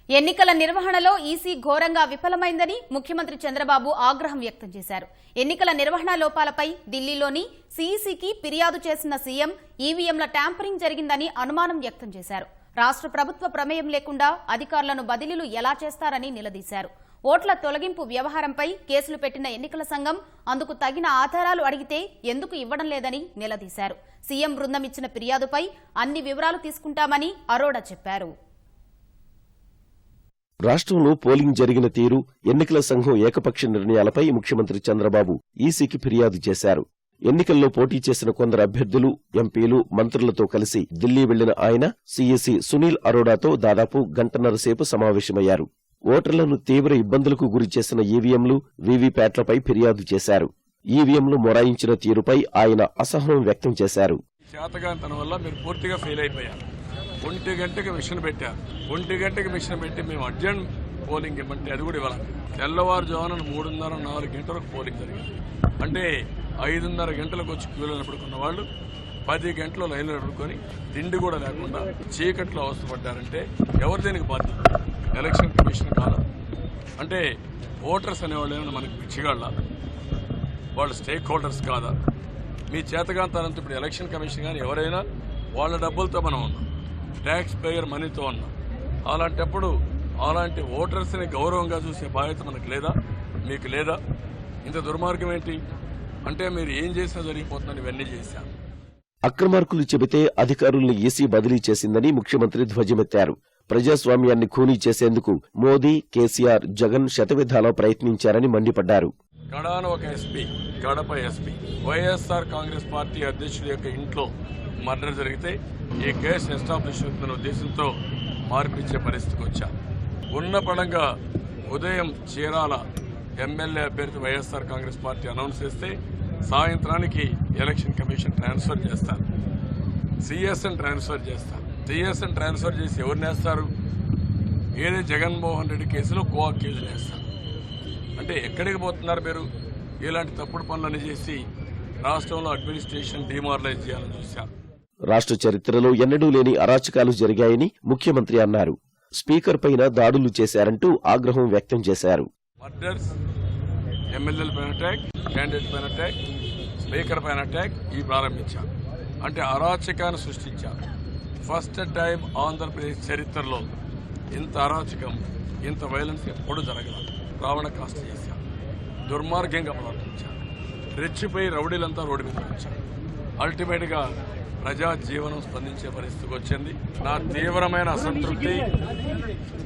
ఎన్నికల నిర్వహణలో ఈసీ ఘోరంగా విఫలమైందని ముఖ్యమంత్రి చంద్రబాబు ఆగ్రహం వ్యక్తం చేశారు. ఎన్నికల నిర్వహణ లోపాలపై ఢిల్లీలోని సీఈసీకి ఫిర్యాదు చేసిన సీఎం ఈవీఎంల ట్యాంపరింగ్ జరిగిందని అనుమానం వ్యక్తం చేశారు. రాష్ట్ర ప్రభుత్వ ప్రమేయం లేకుండా అధికారులను బదిలీలు ఎలా చేస్తారని నిలదీశారు. ఓట్ల తొలగింపు వ్యవహారంపై కేసులు పెట్టిన ఎన్నికల సంఘం అందుకు తగిన ఆధారాలు అడిగితే ఎందుకు ఇవ్వడం లేదని నిలదీశారు. సీఎం బృందం ఇచ్చిన ఫిర్యాదుపై అన్ని వివరాలు తీసుకుంటామని అరోడా చెప్పారు. రాష్ట్రంలో పోలింగ్ జరిగిన తీరు, ఎన్నికల సంఘం ఏకపక్ష నిర్ణయాలపై ముఖ్యమంత్రి చంద్రబాబు ఈసీకి ఫిర్యాదు చేశారు. ఎన్నికల్లో పోటీ చేసిన కొందరు అభ్యర్థులు, ఎంపీలు, మంత్రులతో కలిసి ఢిల్లీ వెళ్లిన ఆయన సీఈసీ సునీల్ అరోడాతో దాదాపు గంటన్నర సేపు సమావేశమయ్యారు. ఓటర్లను తీవ్ర ఇబ్బందులకు గురిచేసిన ఈవీఎంలు, వీవీప్యాట్లపై ఫిర్యాదు చేశారు. ఈవీఎంలు మొరాయించిన తీరుపై ఆయన అసహనం వ్యక్తం చేశారు. ఒంటి గంటకి మిషన్ పెట్టారు. ఒంటి గంటకి మిషన్ పెట్టి మేము అర్జెంట్ పోలింగ్ ఇవ్వమంటే అది కూడా ఇవ్వాలి. తెల్లవారుజామున 3:30-4 గంటలకు పోలింగ్ జరిగింది. అంటే 5:30 గంటలకు వచ్చి క్యూలో నిలబడుకున్న వాళ్ళు 10 గంటలు లైన్లో నిలబడుకొని తిండి కూడా లేకుండా చీకట్లో అవస్థపడ్డారంటే ఎవరు దీనికి బాధ్యత? ఎలక్షన్ కమిషన్ కాదు. అంటే ఓటర్స్ అనేవాళ్ళు ఏమైనా మనకి పిచ్చిగాళ్ళ? వాళ్ళు స్టేక్ హోల్డర్స్ కాదా? మీ చేతగాంతానంత ఇప్పుడు ఎలక్షన్ కమిషన్ కానీ ఎవరైనా వాళ్ళ డబ్బులతో మనం ఉన్నాం, ట్యాక్స్ పేయర్ మనీతో ఉన్నాం. అలాంటప్పుడు అలాంటి ఓటర్స్ని గౌరవంగా చూసే బాధ్యత మనకు లేదా? మీకు లేదా? ఇంత దుర్మార్గం ఏంటి? అంటే మీరు ఏం చేసినా జరిగిపోతుందని ఇవన్నీ చేశారు. అక్రమార్కులు చెబితే అధికారుల్ని ఈసీ బదిలీ చేసిందని ముఖ్యమంత్రి ధ్వజమెత్తారు. ప్రజాస్వామ్యాన్ని ఖూనీ చేసేందుకు మోదీ, కేసీఆర్, జగన్ శతవిధాలా ప్రయత్నించారని మండిపడ్డారు. కడాన ఒక SP, Kadapa SP, YSR Congress party అధ్యక్షుడి యొక్క ఇంట్లో మర్డర్ జరిగితే ఈ కేసు ఎస్టాబ్లిష్ అవుతున్న ఉద్దేశంతో మార్పిచ్చే పరిస్థితికి వచ్చారు. ఉన్న పడంగా ఉదయం చీరాల ఎమ్మెల్యే అభ్యర్థి వైఎస్ఆర్ కాంగ్రెస్ పార్టీ అనౌన్స్ చేస్తే సాయంత్రానికి ఎలక్షన్ కమిషన్ ట్రాన్స్ఫర్ చేస్తారు, సిఎస్ఎన్ ట్రాన్స్ఫర్ చేస్తారు. సిఎస్ఎన్ ట్రాన్స్ఫర్ చేసి ఎవరిని వేస్తారు? ఏదే జగన్మోహన్ రెడ్డి కేసులో కోవా కేసులు వేస్తారు. అంటే ఎక్కడికి పోతున్నారు మీరు? ఇలాంటి తప్పుడు పనులన్నీ చేసి రాష్ట్రంలో అడ్మినిస్ట్రేషన్ డిమారలైజ్ చేయాలని చూశారు. రాష్ట్ర చరిత్రలో ఎన్నడూ లేని అరాచకాలు జరిగాయని ముఖ్యమంత్రి అన్నారు. స్పీకర్ పైన దాడులు చేశారంటూ ఆగ్రహం వ్యక్తం చేశారు. మర్డర్స్, ఎమ్మెల్యేల పైన అటాక్, క్యాండిడేట్ పైన అటాక్, స్పీకర్ పైన అటాక్ ఈ ప్రారంభించారు. అంటే అరాచకాన్ని సృష్టించారు. ఫస్ట్ టైం ఆంధ్రప్రదేశ్ చరిత్రలో ఇంత అరాచకం, ఇంత వైలెన్స్ ఎప్పుడు జరగలేదు. రావణ కాస్త చేశారు, దుర్మార్గంగా ప్రవర్తించారు. రెచ్చిపోయి రౌడీలంతా రోడ్డు మీద వచ్చారు. అల్టిమేట్గా ప్రజా జీవనం స్పందించే పరిస్థితికి వచ్చింది. నా తీవ్రమైన అసంతృప్తి,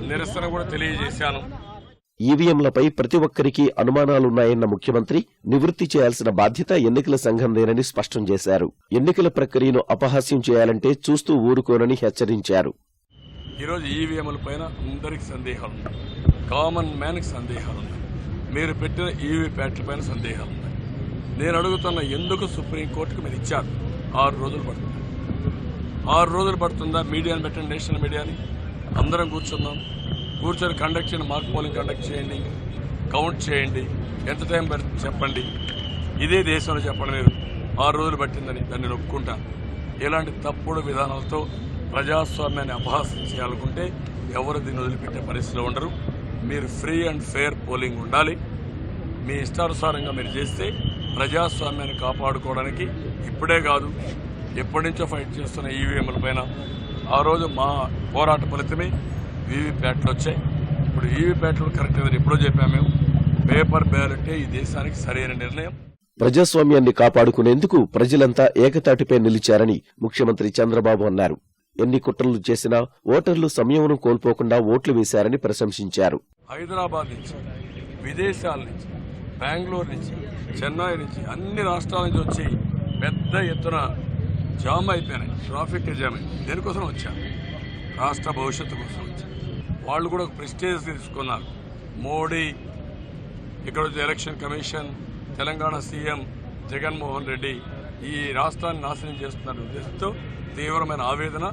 నిరసన కూడా తెలియజేశాను. ఈవీఎంలపై ప్రతి ఒక్కరికి అనుమానాలున్నాయన్న ముఖ్యమంత్రి నివృత్తి చేయాల్సిన బాధ్యత ఎన్నికల సంఘందేనని స్పష్టం చేశారు. ఎన్నికల ప్రక్రియను అపహాస్యం చేయాలంటే చూస్తూ ఊరుకోనని హెచ్చరించారు. ఈరోజు ఈవీఎంల పైన అందరికి సందేహాలున్నాయి, కామన్ మ్యాన్కి సందేహాలున్నాయి, మీరు పెట్టిన ఈవీప్యాట్ల పైన సందేహాలున్నాయి. నేను అడుగుతున్న, ఎందుకు సుప్రీంకోర్టుకు మీరు ఇచ్చారు? 6 రోజులు పడుతుంది. 6 రోజులు పడుతుందా? మీడియాని పెట్టండి, నేషనల్ మీడియాని, అందరం కూర్చుందాం, కూర్చొని కండక్ట్ చేయండి, మాక్ పోలింగ్ కండక్ట్ చేయండి, కౌంట్ చేయండి, ఎంత టైం పడుతుంది చెప్పండి. ఇదే దేశంలో చెప్పండి మీరు 6 రోజులు పట్టిందని, దాన్ని నొక్కుంటా. ఇలాంటి తప్పుడు విధానాలతో ప్రజాస్వామ్యాన్ని అపహాస్యం చేయాలనుకుంటే ఎవరు దీన్ని వదిలిపెట్టే పరిస్థితిలో ఉండరు. మీరు ఫ్రీ అండ్ ఫెయిర్ పోలింగ్ ఉండాలి. మీ ఇష్టానుసారంగా మీరు చేస్తే ప్రజాస్వామ్యాన్ని కాపాడుకోవడానికి ఇప్పుడే కాదు, ఎప్పటి నుంచో ఫైట్ చేస్తున్న ఈవీఎంల పైన ఆ రోజు మా పోరాట ఫలితమే వీవీప్యాట్లు వచ్చాయి. ఇప్పుడు వీవీప్యాట్లు కరెక్ట్ అని ఎప్పుడో చెప్పాము మేము. పేపర్ బ్యాలెటే ఈ దేశానికి సరైన నిర్ణయం. ప్రజాస్వామ్యాన్ని కాపాడుకునేందుకు ప్రజలంతా ఏకతాటిపై నిలిచారని ముఖ్యమంత్రి చంద్రబాబు అన్నారు. ఎన్ని కుట్రలు చేసినా ఓటర్లు సంయమనం కోల్పోకుండా ఓట్లు వేశారని ప్రశంసించారు. హైదరాబాద్ నుంచి, విదేశాల నుంచి, బెంగళూరు నుంచి, చెన్నై నుంచి, అన్ని రాష్ట్రాల నుంచి వచ్చి పెద్ద ఎత్తున జామ్ అయిపోయినాయి, ట్రాఫిక్ జామ్ అయింది. దేనికోసం వచ్చారు? రాష్ట్ర భవిష్యత్తు కోసం వచ్చారు. వాళ్ళు కూడా ప్రెస్టేజ్ తీసుకున్నారు. మోడీ, ఇక్కడ వచ్చే election commission, Telangana CM Jaganmohan Reddy ఈ రాష్ట్రాన్ని నాశనం చేస్తున్న ఉద్దేశంతో తీవ్రమైన ఆవేదన,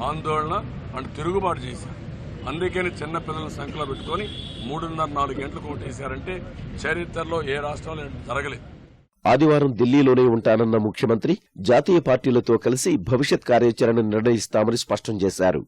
ఆందోళన అండ్ తిరుగుబాటు చేశారు. అందుకని చిన్నపిల్లల సంఖ్యలో పెట్టుకుని 3:30-4 గంటలకు ఓటేశారంటే చరిత్రలో ఏ రాష్ట్రంలో జరగలేదు. ఆదివారం ఢిల్లీలోనే ఉంటానన్న ముఖ్యమంత్రి జాతీయ పార్టీలతో కలిసి భవిష్యత్ కార్యాచరణ నిర్ణయిస్తామని స్పష్టం చేశారు.